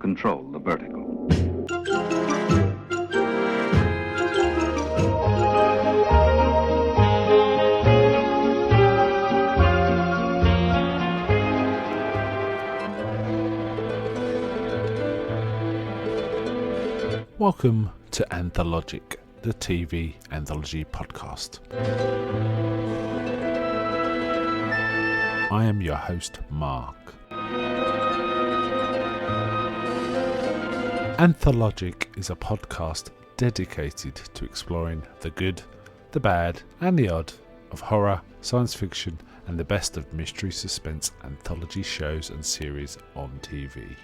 control the vertical. Welcome to Anthologic, the TV anthology podcast. I am your host, Mark. Anthologic is a podcast dedicated to exploring the good, the bad, and the odd of horror, science fiction, and the best of mystery suspense anthology shows and series on TV.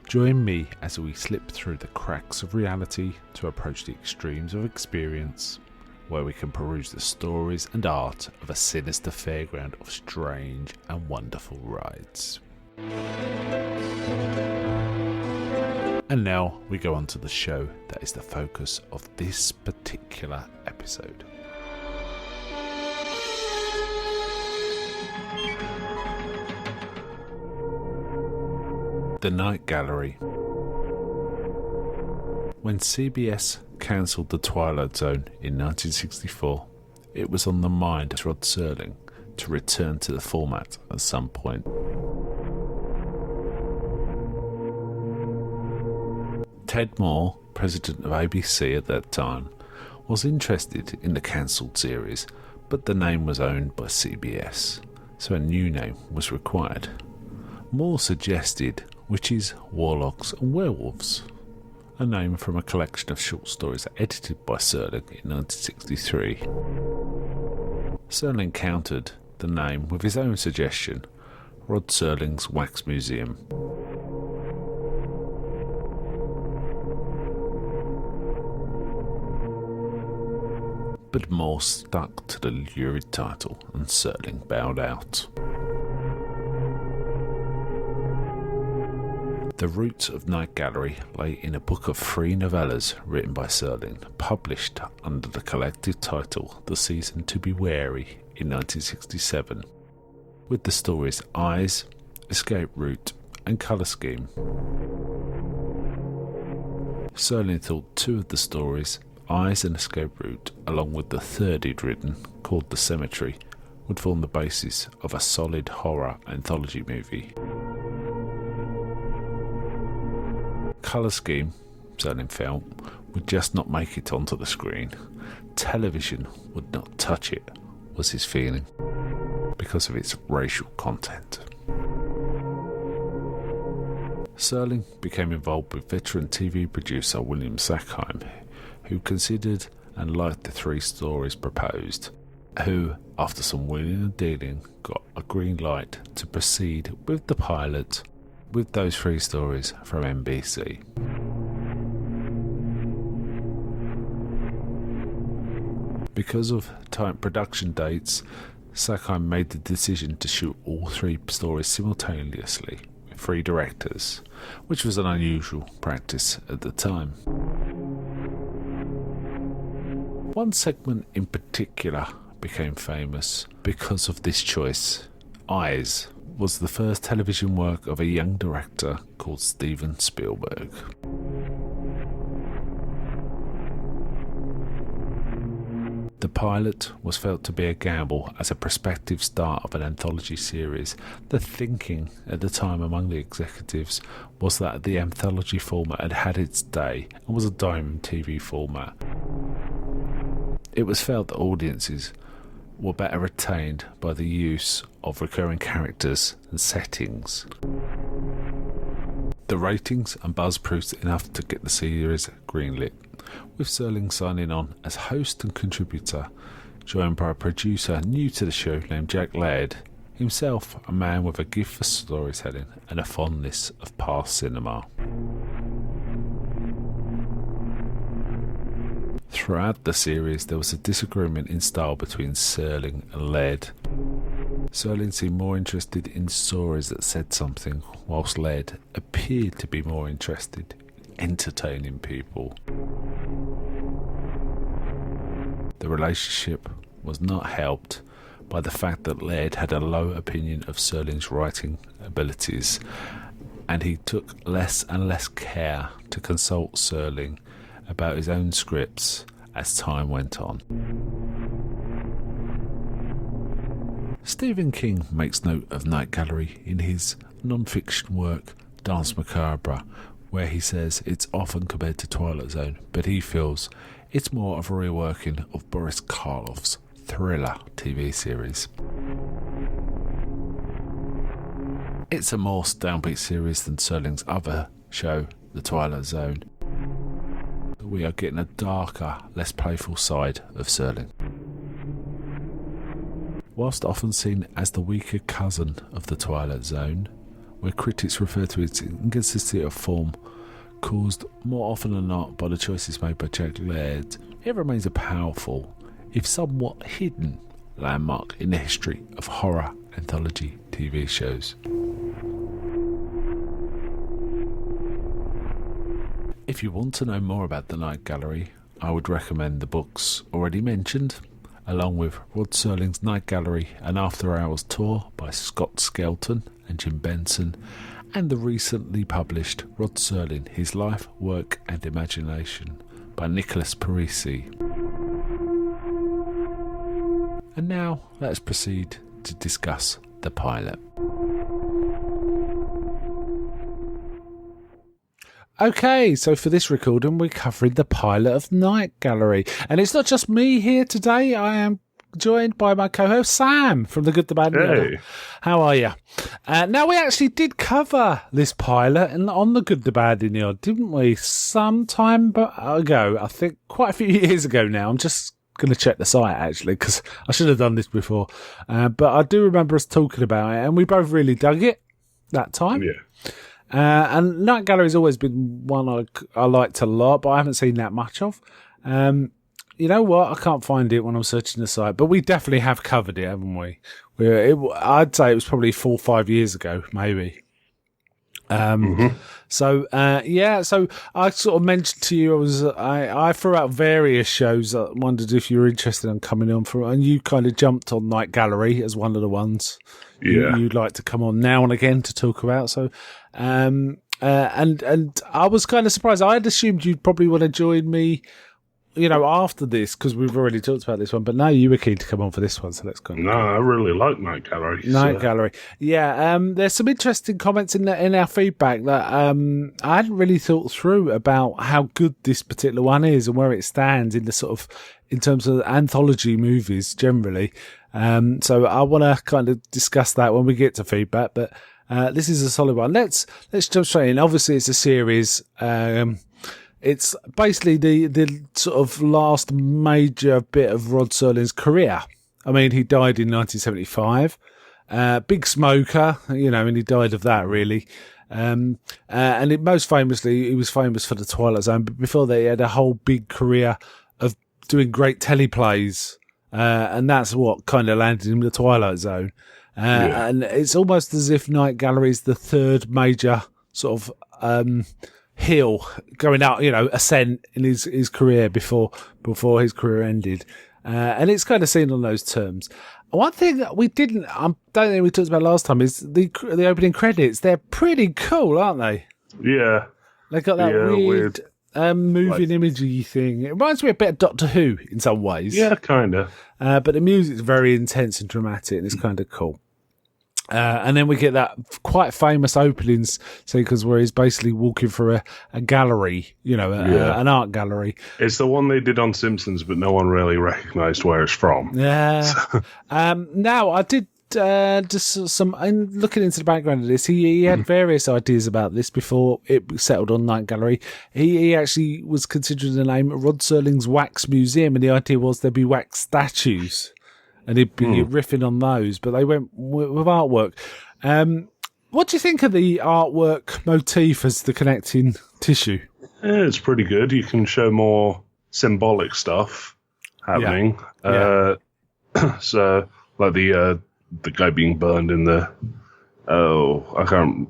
Join me as we slip through the cracks of reality to approach the extremes of experience, where we can peruse the stories and art of a sinister fairground of strange and wonderful rides. And now we go on to the show that is the focus of this particular episode. The Night Gallery. When CBS cancelled The Twilight Zone in 1964, it was on the mind of Rod Serling to return to the format at some point. Ted Moore, president of ABC at that time, was interested in the cancelled series, but the name was owned by CBS, so a new name was required. Moore suggested Witches, Warlocks and Werewolves, a name from a collection of short stories edited by Serling in 1963. Serling countered the name with his own suggestion, Rod Serling's Wax Museum. But Moore stuck to the lurid title and Serling bowed out. The roots of Night Gallery lay in a book of 3 novellas written by Serling, published under the collective title The Season to Be Wary in 1967, with the stories Eyes, Escape Route and Colour Scheme. Serling thought 2 of the stories, Eyes and Escape Route, along with the third he'd written, called The Cemetery, would form the basis of a solid horror anthology movie. Colour Scheme, Serling felt, would just not make it onto the screen. Television would not touch it, was his feeling, because of its racial content. Serling became involved with veteran TV producer William Sackheim, who considered and liked the 3 stories proposed, who, after some wheeling and dealing, got a green light to proceed with the pilot with those 3 stories from NBC. Because of tight production dates, Sackheim made the decision to shoot all 3 stories simultaneously with 3 directors, which was an unusual practice at the time. One segment in particular became famous because of this choice. Eyes was the first television work of a young director called Steven Spielberg. The pilot was felt to be a gamble as a prospective start of an anthology series. The thinking at the time among the executives was that the anthology format had had its day and was a diamond TV format. It was felt that audiences were better retained by the use of recurring characters and settings. The ratings and buzz proved enough to get the series greenlit, with Serling signing on as host and contributor, joined by a producer new to the show named Jack Laird, himself a man with a gift for storytelling and a fondness of past cinema. Throughout the series, there was a disagreement in style between Serling and Laird. Serling seemed more interested in stories that said something, whilst Laird appeared to be more interested in entertaining people. The relationship was not helped by the fact that Laird had a low opinion of Serling's writing abilities, and he took less and less care to consult Serling about his own scripts as time went on. Stephen King makes note of Night Gallery in his non-fiction work Danse Macabre, where he says it's often compared to Twilight Zone, but he feels it's more of a reworking of Boris Karloff's Thriller TV series. It's a more downbeat series than Serling's other show, The Twilight Zone. We are getting a darker, less playful side of Serling. Whilst often seen as the weaker cousin of The Twilight Zone, where critics refer to its inconsistency of form caused more often than not by the choices made by Jack Laird, it remains a powerful, if somewhat hidden, landmark in the history of horror anthology TV shows. If you want to know more about the Night Gallery, I would recommend the books already mentioned, along with Rod Serling's Night Gallery, an after-hours tour by Scott Skelton and Jim Benson, and the recently published Rod Serling, His Life, Work and Imagination by Nicholas Parisi. And now let's proceed to discuss the pilot. Okay, so for this recording we're covering the pilot of Night Gallery. And it's not just me here today, I am joined by my co-host Sam from The Good, The Bad, and The Other. How are you? Now, we actually did cover this pilot on The Good, The Bad, and The Odd, didn't we? Some time ago, I think quite a few years ago now. I'm just going to check the site, actually, because I should have done this before. But I do remember us talking about it, and we both really dug it that time. Yeah. And Night Gallery's always been one I liked a lot, but I haven't seen that much of. You know what? I can't find it when I'm searching the site, but we definitely have covered it, haven't we? I'd say it was probably 4 or 5 years ago, maybe. So I sort of mentioned to you, I threw out various shows. I wondered if you were interested in coming on for, and you kind of jumped on Night Gallery as one of the ones you'd like to come on now and again to talk about. So, and I was kind of surprised. I had assumed you'd probably want to join me, after this, because we've already talked about this one, but now you were keen to come on for this one, so let's go. No, I really like Night Gallery. Night Gallery. Yeah, there's some interesting comments in our feedback that I hadn't really thought through about how good this particular one is and where it stands in the in terms of anthology movies generally. So I want to kind of discuss that when we get to feedback, but this is a solid one. Let's jump straight in. Obviously, it's a series. It's basically the sort of last major bit of Rod Serling's career. I mean, he died in 1975. Big smoker, and he died of that, really. And most famously, he was famous for The Twilight Zone, but before that, he had a whole big career of doing great teleplays. And that's what kind of landed him in The Twilight Zone. And it's almost as if Night Gallery is the third major sort of hill going out, ascent in his career before his career ended. And it's kind of seen on those terms. One thing that we don't think we talked about last time is the opening credits. They're pretty cool, aren't they? Yeah. They got that weird moving imagey thing. It reminds me a bit of Doctor Who in some ways. Yeah, kind of. But the music's very intense and dramatic, and it's kind of cool. And then we get that quite famous opening sequence where he's basically walking through a gallery, an art gallery. It's the one they did on Simpsons, but no one really recognised where it's from. Yeah. Now, I did just some looking into the background of this. He had various ideas about this before it settled on Night Gallery. He actually was considering the name Rod Serling's Wax Museum, and the idea was there'd be wax statues. And he'd be riffing on those, but they went with artwork. What do you think of the artwork motif as the connecting tissue? Yeah, it's pretty good. You can show more symbolic stuff happening. Yeah. So, like the guy being burned in the... I can't...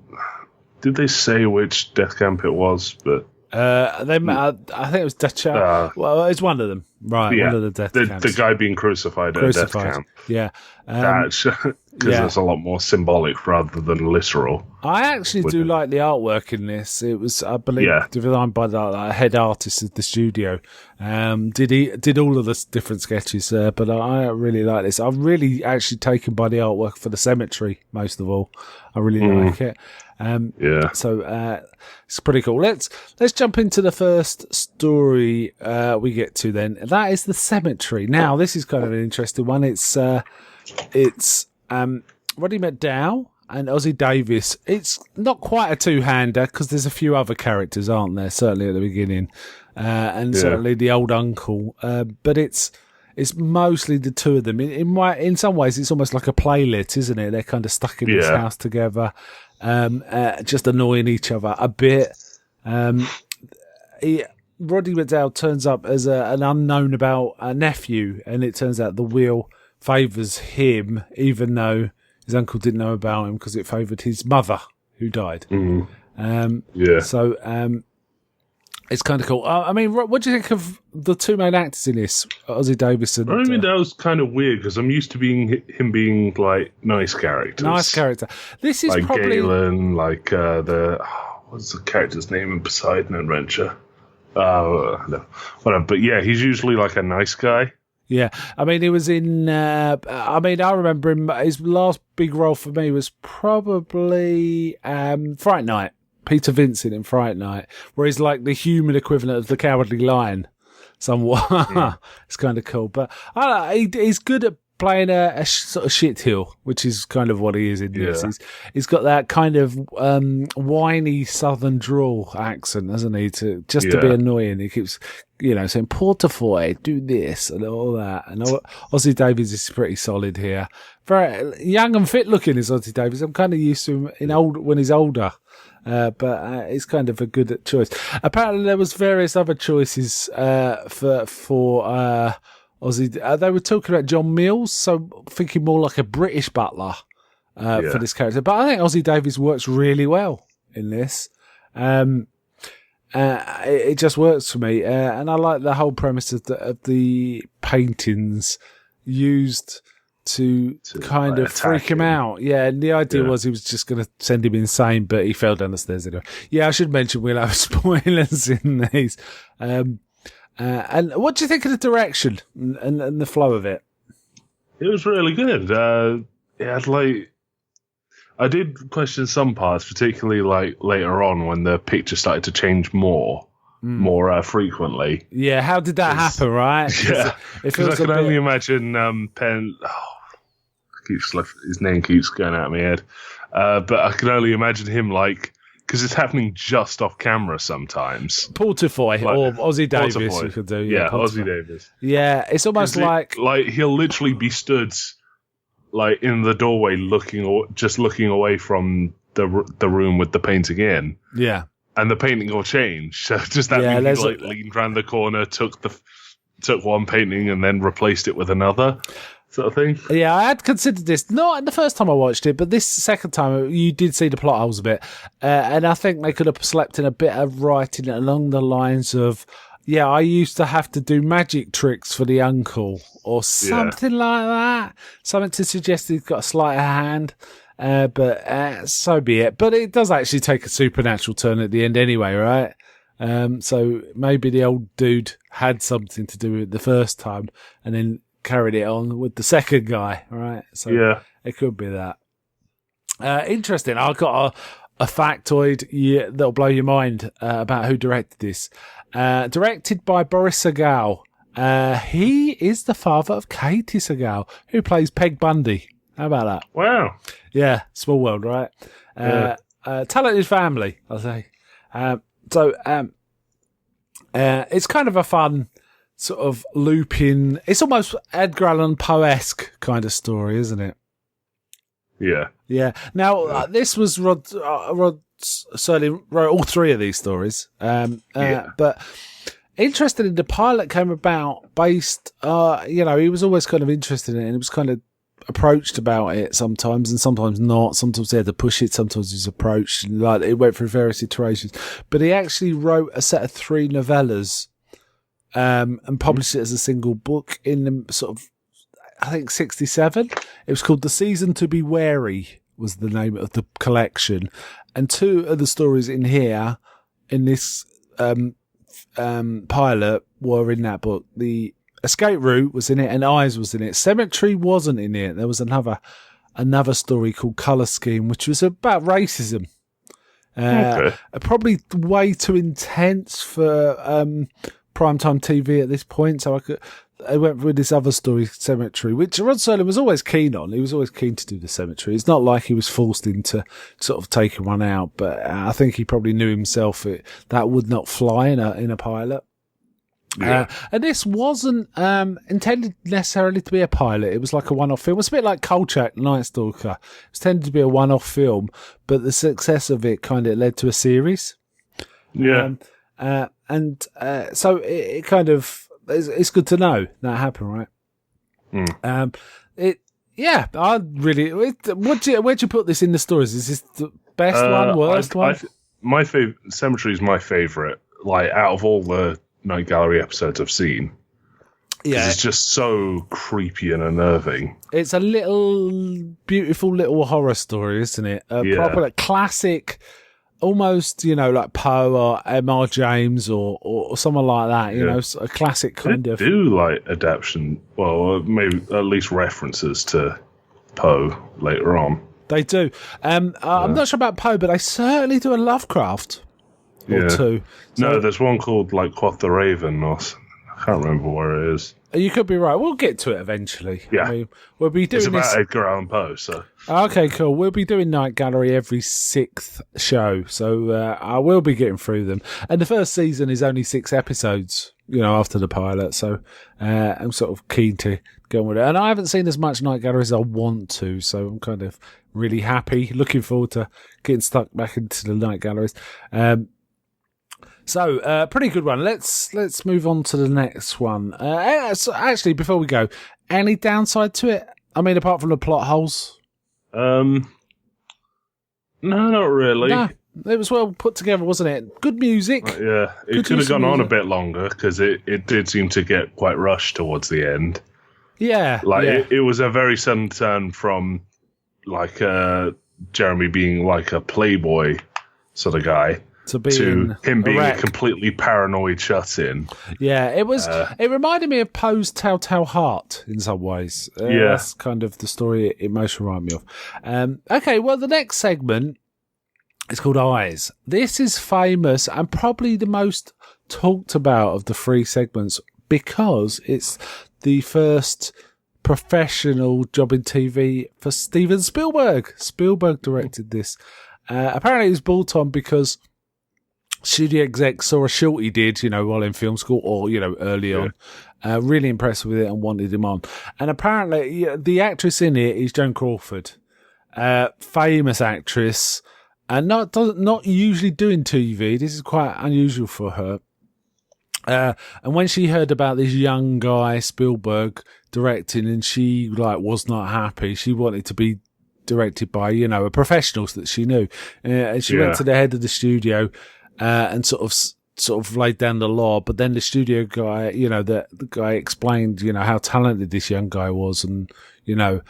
Did they say which death camp it was? But I think it was death camp. Well, it's one of them, right? Yeah, one of the death camps. The guy being crucified at a death camp. Yeah, because it's a lot more symbolic rather than literal. I actually do like the artwork in this. It was, I believe, designed by the head artist of the studio. Did all of the different sketches, but I really like this. I'm really actually taken by the artwork for the cemetery most of all. I really like it. So it's pretty cool. Let's jump into the first story we get to then. That is the cemetery. Now this is kind of an interesting one. It's Roddy McDowall and Ozzie Davis. It's not quite a two-hander because there's a few other characters, aren't there? Certainly at the beginning, and certainly the old uncle. But it's mostly the two of them. In some ways, it's almost like a playlet, isn't it? They're kind of stuck in this house together, just annoying each other a bit. Roddy McDowall turns up as an unknown about a nephew, and it turns out the wheel favours him, even though his uncle didn't know about him because it favoured his mother, who died. So it's kind of cool. I mean, what do you think of the two main actors in this, Ozzie Davis and... I mean, that was kind of weird because I'm used to him being like nice characters. Nice character. This is like probably... Galen, like what's the character's name in Poseidon Adventure? No, whatever. But yeah, he's usually like a nice guy. Yeah, I mean, he was in. I remember him. His last big role for me was probably Fright Night. Peter Vincent in Fright Night, where he's like the human equivalent of the Cowardly Lion. Somewhat, it's kind of cool. But he's good at playing a sort of shitheel, which is kind of what he is in this. He's got that kind of whiny southern drawl accent, hasn't he? To be annoying. He keeps, saying Portafoy, do this and all that. And Ozzie Davis is pretty solid here. Very young and fit looking is Ozzie Davis. I'm kind of used to him when he's older. But it's kind of a good choice. Apparently, there was various other choices for Ozzie. They were talking about John Mills, so thinking more like a British butler for this character. But I think Ozzie Davis works really well in this. It just works for me, and I like the whole premise of the paintings used to kind of freak him out. Yeah, and the idea was he was just going to send him insane, but he fell down the stairs anyway. Yeah, I should mention we'll have spoilers in these. And what do you think of the direction and the flow of it? It was really good. I did question some parts, particularly like later on when the picture started to change more frequently. Yeah, how did that happen, right? Yeah, because I can only imagine Penn. His name keeps going out of my head, but I can only imagine him because it's happening just off camera sometimes. Portafoy or Ozzie Davis, we could do. Yeah, Ozzie Davis. Yeah, it's almost like he'll literally be stood in the doorway, looking away from the room with the painting in. Yeah, and the painting will change. So just that he leaned around the corner, took one painting, and then replaced it with another. Sort of thing. Yeah, I had considered this. Not the first time I watched it, but this second time, you did see the plot holes a bit. And I think they could have slept in a bit of writing along the lines of, I used to have to do magic tricks for the uncle, or something like that. Something to suggest he's got a sleight of hand. But so be it. But it does actually take a supernatural turn at the end anyway, right? So maybe the old dude had something to do with it the first time, and then carried it on with the second guy, right? So it could be that. Interesting. I've got a factoid that'll blow your mind about who directed this. Directed by Boris Sagal. He is the father of Katie Sagal, who plays Peg Bundy. How about that? Wow. Yeah, small world, right? Talented family, I'll say. It's kind of a fun sort of looping. It's almost Edgar Allan Poe-esque kind of story, isn't it? Yeah. Yeah. Now, this was Rod certainly wrote all three of these stories. But interestingly, the pilot came about based, he was always kind of interested in it, and it was kind of approached about it sometimes, and sometimes not. Sometimes they had to push it. Sometimes he was approached. Like it went through various iterations. But he actually wrote a set of 3 novellas, and published it as a single book in the sort of, I think, 1967. It was called The Season to Be Wary, was the name of the collection. And 2 of the stories in here, in this pilot, were in that book. The Escape Route was in it, and Eyes was in it. Cemetery wasn't in it. There was another story called Colour Scheme, which was about racism. Probably way too intense for primetime TV at this point, so I went with this other story, Cemetery, which Rod Serling was always keen on. He was always keen to do the Cemetery. It's not like he was forced into sort of taking one out, but I think he probably knew himself that would not fly in a pilot. Yeah. And this wasn't intended necessarily to be a pilot. It was like a one-off film. It was a bit like Kolchak, Night Stalker. It was intended to be a one-off film, but the success of it kind of led to a series. Yeah. So it kind of, it's good to know that happened, right? I really, where'd you put this in the stories? Is this the best one, worst one? My favorite, Cemetery is my favorite, like out of all the Night Gallery episodes I've seen. Yeah. It's just so creepy and unnerving. It's a beautiful little horror story, isn't it? Proper classic, almost, like Poe or M.R. James or someone like that, you know, a classic kind of. They do like adaptation, well, maybe at least references to Poe later on. They do. I'm not sure about Poe, but they certainly do a Lovecraft or 2. So, no, there's one called like Quoth the Raven, I can't remember where it is. You could be right. We'll get to it eventually. Yeah. I mean, we'll be doing it's about Edgar Allan Poe, so. Okay, cool. We'll be doing Night Gallery every 6th show, so I will be getting through them. And the first season is only 6 episodes, after the pilot, so I'm sort of keen to go on with it. And I haven't seen as much Night Gallery as I want to, so I'm kind of really happy, looking forward to getting stuck back into the Night Galleries. So, pretty good one. Let's move on to the next one. So actually, before we go, any downside to it? I mean, apart from the plot holes? No, not really. No, it was well put together, wasn't it? Good music. Yeah, it could have gone on a bit longer because it did seem to get quite rushed towards the end. Yeah. It was a very sudden turn from, like, Jeremy being like a playboy sort of guy to him being a completely paranoid shut-in. Yeah, it was. It reminded me of Poe's Telltale Heart in some ways. That's kind of the story it most reminded me of. Okay, well, the next segment is called Eyes. This is famous and probably the most talked about of the 3 segments because it's the first professional job in TV for Steven Spielberg. Spielberg directed this. Apparently, he was brought on because studio execs saw a short he did, while in film school or, early on. Really impressed with it and wanted him on. And apparently, the actress in it is Joan Crawford, famous actress, and not usually doing TV. This is quite unusual for her. And when she heard about this young guy, Spielberg, directing, and she was not happy, she wanted to be directed by, a professional that she knew. And she went to the head of the studio, and sort of laid down the law, but then the studio guy, the guy explained, how talented this young guy was, and it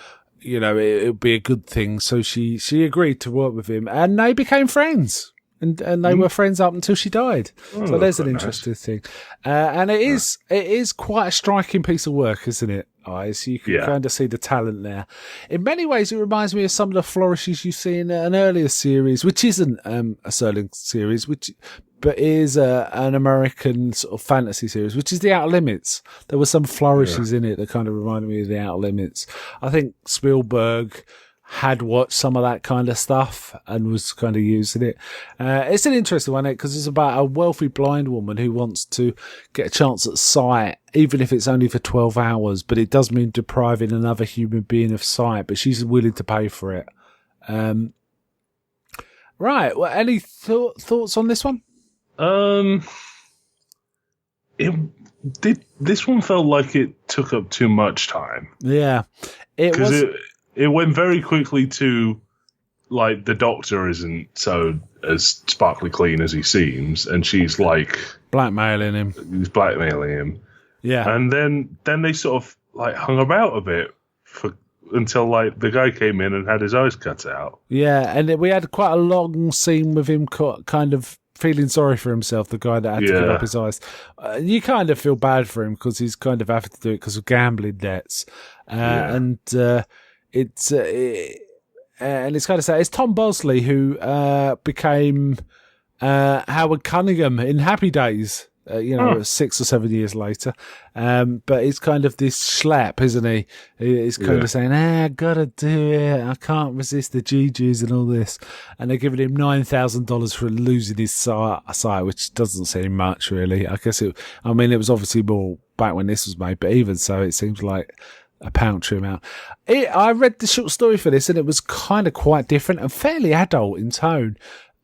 would be a good thing. So she agreed to work with him, and they became friends, and they were friends up until she died. So there's an interesting thing, and it is quite a striking piece of work, isn't it? Eyes, you can kind of see the talent there. In many ways, it reminds me of some of the flourishes you see in an earlier series, which isn't a Serling series, but is an American sort of fantasy series, which is The Outer Limits. There were some flourishes in it that kind of reminded me of The Outer Limits. I think Spielberg had watched some of that kind of stuff and was kind of using it. It's an interesting one, because it's about a wealthy blind woman who wants to get a chance at sight, even if it's only for 12 hours, but it does mean depriving another human being of sight, but she's willing to pay for it. Right. Well, any thoughts on this one? This one felt like it took up too much time. Yeah. it went very quickly to, like, the Doctor isn't so as sparkly clean as he seems, and she's like blackmailing him. He's blackmailing him. Yeah, and then they sort of like hung about a bit until like the guy came in and had his eyes cut out. Yeah, and we had quite a long scene with him kind of feeling sorry for himself, the guy that had to give up his eyes. You kind of feel bad for him because he's kind of having to do it because of gambling debts. And it's kind of sad. It's Tom Bosley who became Howard Cunningham in Happy Days. 6 or 7 years later. But he's kind of this schlep, isn't he? He's kind of saying, I gotta do it. I can't resist the GGs and all this. And they're giving him $9,000 for losing his sight, which doesn't seem much, really. I guess it was obviously more back when this was made, but even so, it seems like a paltry amount. I read the short story for this, and it was kind of quite different and fairly adult in tone.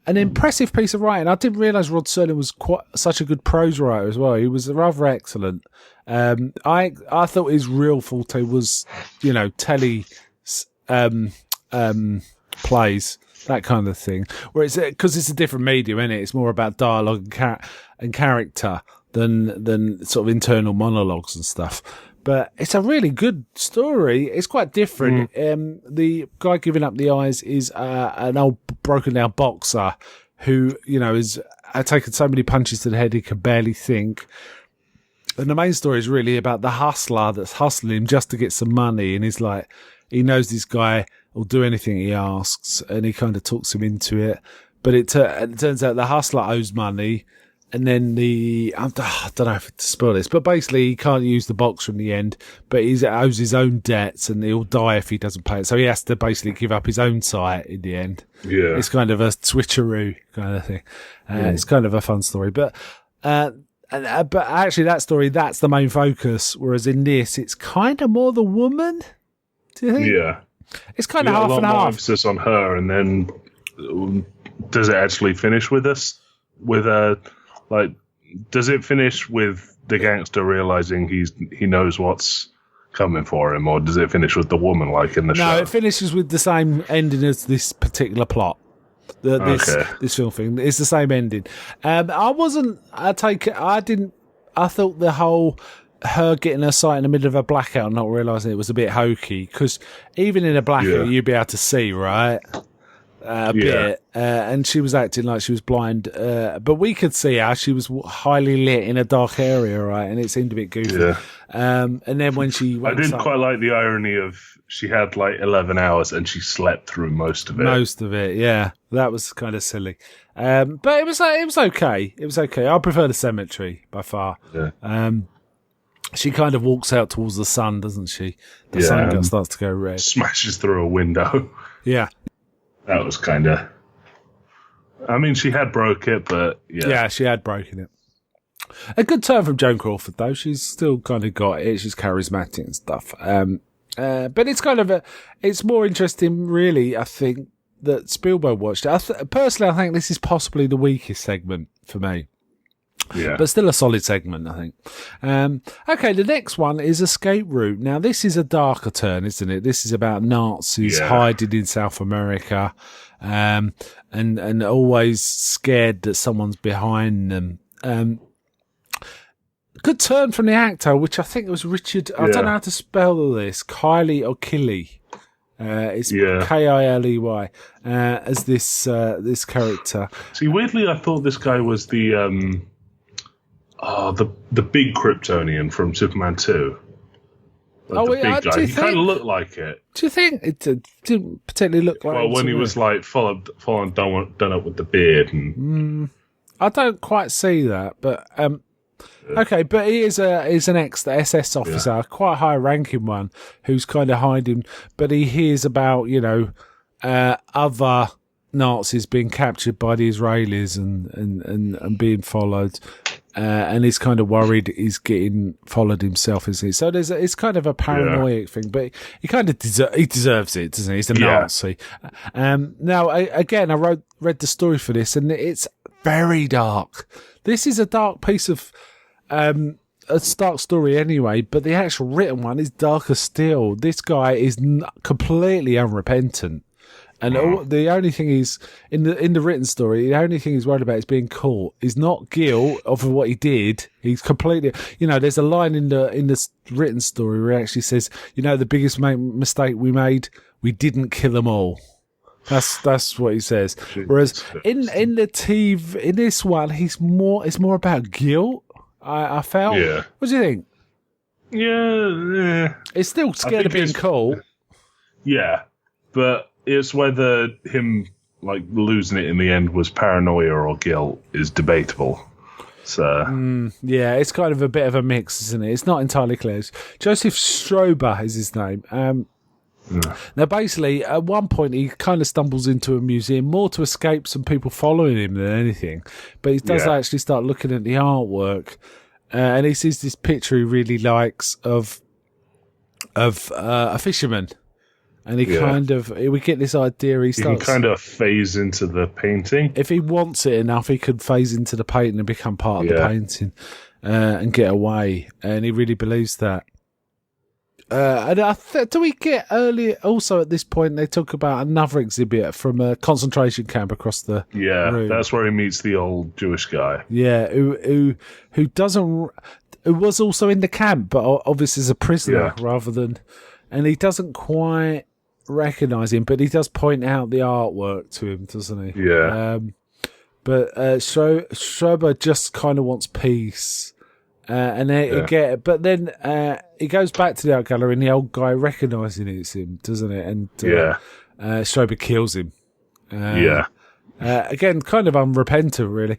An impressive piece of writing. I didn't realise Rod Serling was such a good prose writer as well. He was rather excellent. I thought his real forte was, telly plays, that kind of thing. Where because it's a different medium, isn't it? It's more about dialogue and character than sort of internal monologues and stuff. But it's a really good story. It's quite different. The guy giving up the eyes is an old broken down boxer who, is taken so many punches to the head he can barely think. And the main story is really about the hustler that's hustling him just to get some money. And he's like, he knows this guy will do anything he asks, and he kind of talks him into it. But it turns out the hustler owes money. And then I don't know if to spoil this, but basically he can't use the boxer in the end, but he owes his own debts and he'll die if he doesn't pay it. So he has to basically give up his own sight in the end. Yeah. It's kind of a switcheroo kind of thing. It's kind of a fun story, but actually that story, that's the main focus. Whereas in this, it's kind of more the woman. Do you think? Yeah. It's kind of half and half. Emphasis on her, and then does it actually finish with us? Does it finish with the gangster realizing he knows what's coming for him, or does it finish with the woman like in the show? No, it finishes with the same ending as this particular plot. This film thing. It's the same ending. I thought the whole her getting her sight in the middle of a blackout and not realizing it was a bit hokey, because even in a blackout you'd be able to see, right? A bit, and she was acting like she was blind, but we could see her. She was highly lit in a dark area, right? And it seemed a bit goofy. Yeah. And then when she I did quite like the irony of she had like 11 hours and she slept through most of it. Most of it, yeah. That was kind of silly. But it was okay. It was okay. I prefer the cemetery by far. Yeah. She kind of walks out towards the sun, doesn't she? The sun starts to go red. Smashes through a window. Yeah. That was kind of... I mean, she had broke it, but yeah. Yeah, she had broken it. A good turn from Joan Crawford, though. She's still kind of got it. She's charismatic and stuff. But it's kind of it's more interesting, really, I think, that Spielberg watched it. Personally, I think this is possibly the weakest segment for me. Yeah. But still a solid segment, I think. Okay, the next one is Escape Route. Now, this is a darker turn, isn't it? This is about Nazis hiding in South America, and always scared that someone's behind them. Good turn from the actor, which I think was Richard. I don't know how to spell this. Kiley or Killy. It's Kiley as this character. See, weirdly, I thought this guy was the big Kryptonian from Superman 2. The big guy. He kind of looked like it. Do you think it didn't particularly look like? Well, when he was like full on done up with the beard, and I don't quite see that, but okay. But he is an ex-SS officer, quite a high-ranking one, who's kind of hiding. But he hears about other Nazis being captured by the Israelis and being followed. And he's kind of worried he's getting followed himself, isn't he? So it's kind of a paranoid thing, but he kind of deserves it, doesn't he? He's a Nazi. Now, I read the story for this, and it's very dark. This is a dark piece of a dark story anyway, but the actual written one is darker still. This guy is completely unrepentant. And the only thing he's in the written story, the only thing he's worried about is being caught. He's not guilt of what he did. He's completely, there's a line in the written story where he actually says, the biggest mistake we made, we didn't kill them all. That's what he says. Whereas in this one, it's more about guilt. I felt. Yeah. What do you think? Yeah. It's still scared of being caught. Yeah, but it's whether him losing it in the end was paranoia or guilt is debatable. So yeah, it's kind of a bit of a mix, isn't it? It's not entirely clear. Joseph Strober is his name. Now, basically, at one point, he kind of stumbles into a museum more to escape some people following him than anything. But he does actually start looking at the artwork, and he sees this picture he really likes of a fisherman. And we get this idea. He can kind of phase into the painting. If he wants it enough, he could phase into the painting and become part of the painting and get away. And he really believes that. And do we get earlier? Also, at this point, they talk about another exhibit from a concentration camp across the room. That's where he meets the old Jewish guy. Yeah, who was also in the camp, but obviously is a prisoner rather than, and he doesn't quite recognise him, but he does point out the artwork to him, doesn't he? Yeah. But Strober just kind of wants peace. And but then he goes back to the art gallery, and the old guy recognises him, doesn't it? And Strober kills him. Again, kind of unrepentant, really.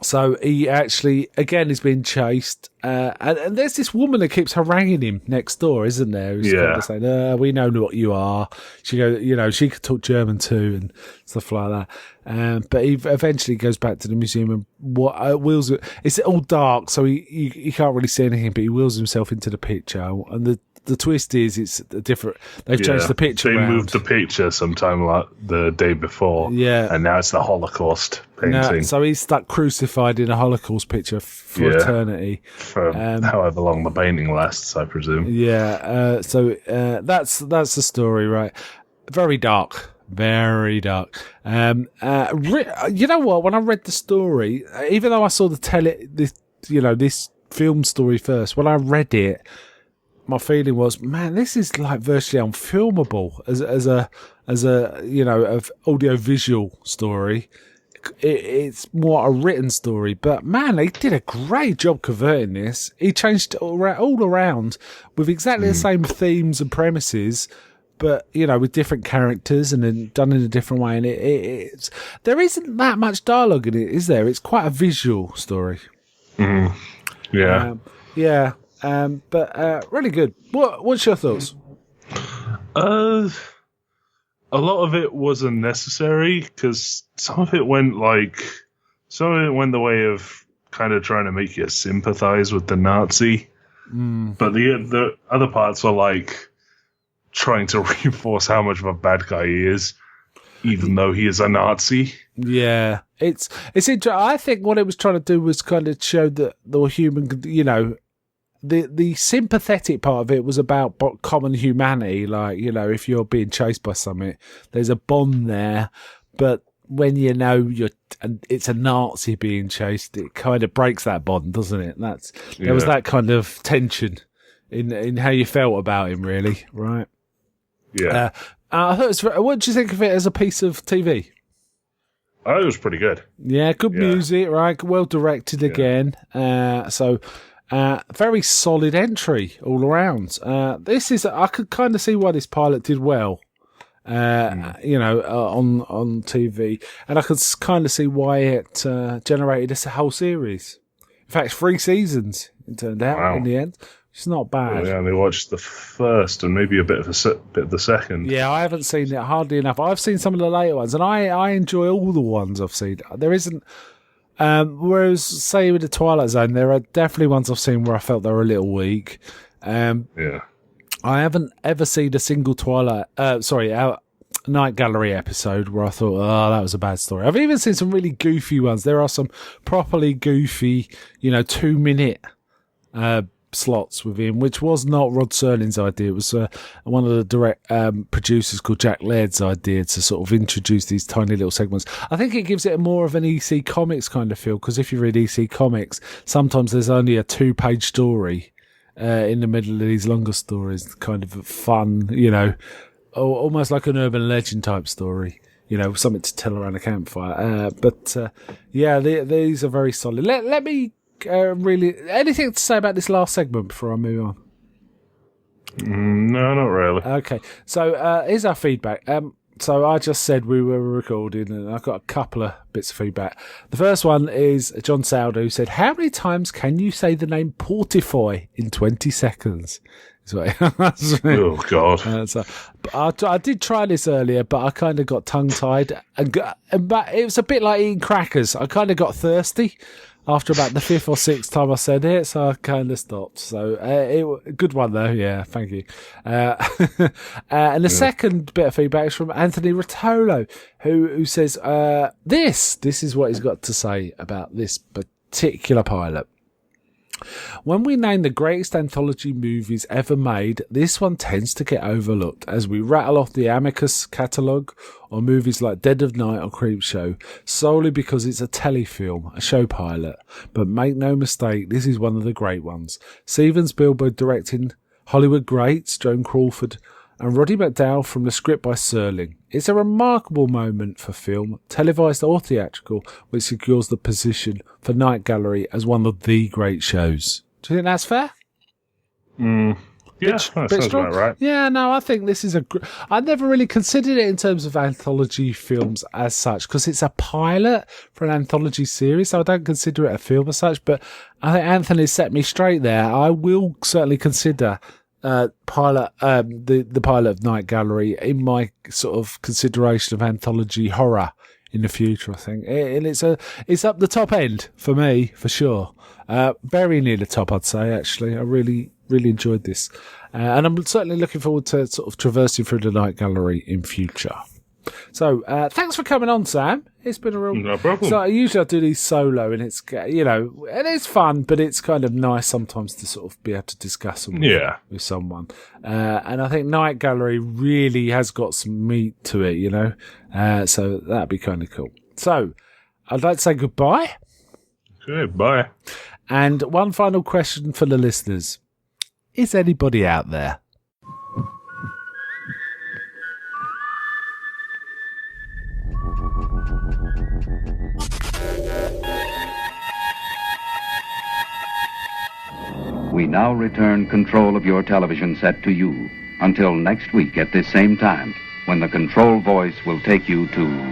So he actually, again, is being chased. And there's this woman that keeps haranguing him next door, isn't there? Who's kind of saying, we know what you are. She goes, she could talk German too and stuff like that. But he eventually goes back to the museum and wheels it. It's all dark, so he can't really see anything, but he wheels himself into the picture. And the twist is it's a different. They've changed the picture. They moved the picture sometime like the day before. Yeah, and now it's the Holocaust painting. So he's stuck crucified in a Holocaust picture for eternity, for however long the painting lasts, I presume. Yeah. So that's the story, right? Very dark. Very dark. You know what? When I read the story, even though I saw this film story first, when I read it, my feeling was, man, this is virtually unfilmable as a audio visual story. It's more a written story, but man, they did a great job converting this. He changed all around with exactly the same themes and premises, but with different characters and then done in a different way. And there isn't that much dialogue in it, is there? It's quite a visual story. Yeah. But really good. What's your thoughts? A lot of it was unnecessary because some of it went the way of kind of trying to make you sympathize with the Nazi, but the other parts are trying to reinforce how much of a bad guy he is, even though he is a Nazi. Yeah, it's interesting. I think what it was trying to do was kind of show that the human, the sympathetic part of it was about common humanity. If you're being chased by something, there's a bond there. But when it's a Nazi being chased, it kind of breaks that bond, doesn't it? There was that kind of tension in how you felt about him, really, right? Yeah. What do you think of it as a piece of TV? Oh, it was pretty good. Yeah, good music, right? Well directed again. Very solid entry all around. I could kind of see why this pilot did well, on TV, and I could kind of see why it generated this whole series. In fact, 3 seasons it turned out in the end. It's not bad. Yeah, they watched the first and maybe a bit of the second. Yeah, I haven't seen it hardly enough. I've seen some of the later ones, and I enjoy all the ones I've seen. There isn't. Whereas, say, with the Twilight Zone, there are definitely ones I've seen where I felt they were a little weak. I haven't ever seen a single Night Gallery episode where I thought, oh, that was a bad story. I've even seen some really goofy ones. There are some properly goofy, 2-minute slots with him, which was not Rod Serling's idea. It was one of the direct producers called Jack Laird's idea to sort of introduce these tiny little segments. I think it gives it more of an EC Comics kind of feel, because if you read EC Comics, sometimes there's only a 2-page story in the middle of these longer stories, kind of fun, almost like an urban legend type story, something to tell around a campfire. These are very solid. Let me really, anything to say about this last segment before I move on? No, not really. Okay, so here's our feedback. So I just said we were recording, and I've got a couple of bits of feedback. The first one is John Sauder, who said, "How many times can you say the name Portifoy in 20 seconds?" Oh God! I did try this earlier, but I kind of got tongue-tied, but it was a bit like eating crackers. I kind of got thirsty after about the 5th or 6th time I said it, so I kind of stopped. So good one though, yeah, thank you. And the second bit of feedback is from Anthony Rotolo, who says this is what he's got to say about this particular pilot. When we name the greatest anthology movies ever made, this one tends to get overlooked as we rattle off the Amicus catalogue or movies like Dead of Night or Creepshow solely because it's a telefilm, a show pilot. But make no mistake, this is one of the great ones. Steven Spielberg directing Hollywood greats Joan Crawford and Roddy McDowall from the script by Serling. It's a remarkable moment for film, televised or theatrical, which secures the position for Night Gallery as one of the great shows. Do you think that's fair? Yeah, that sounds about right. Yeah, no, I think this is I never really considered it in terms of anthology films as such, because it's a pilot for an anthology series, so I don't consider it a film as such, but I think Anthony set me straight there. I will certainly consider the pilot of Night Gallery in my sort of consideration of anthology horror in the future, I think. And it's up the top end for me, for sure. Very near the top, I'd say, actually. I really, really enjoyed this. And I'm certainly looking forward to sort of traversing through the Night Gallery in future. So, thanks for coming on, Sam. It's been a real... No problem. So, usually I do these solo, and it's, and it's fun, but it's kind of nice sometimes to sort of be able to discuss them with someone. And I think Night Gallery really has got some meat to it, so that'd be kind of cool. So, I'd like to say goodbye. Goodbye. And one final question for the listeners. Is anybody out there? We now return control of your television set to you until next week at this same time, when the control voice will take you to